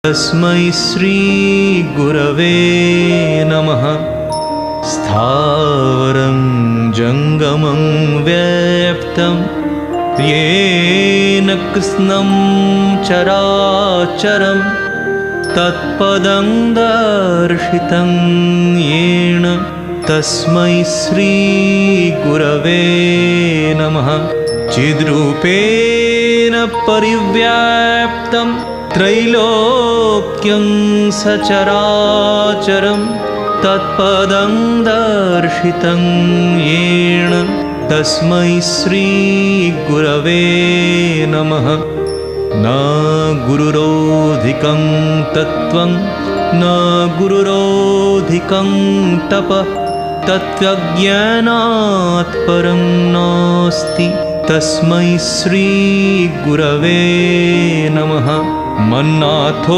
तस्मै श्री गुरवे नमः। स्थावरं जङ्गमं व्याप्तं येन कृष्णं चराचरं तत्पदं दर्शितं येन तस्मै श्री गुरवे नमः। चिद्रूपेण परिव्याप्तं त्रैलोक्यं सचराचरं तत्पदं दर्शितं येन तस्मै श्री गुरवे नमः। न गुरुरोधिकं तत्त्वं न गुरुरोधिकं तपः तत्त्वज्ञानात् परं नास्ति तस्मै श्री गुरवे नमः। मन्नाथो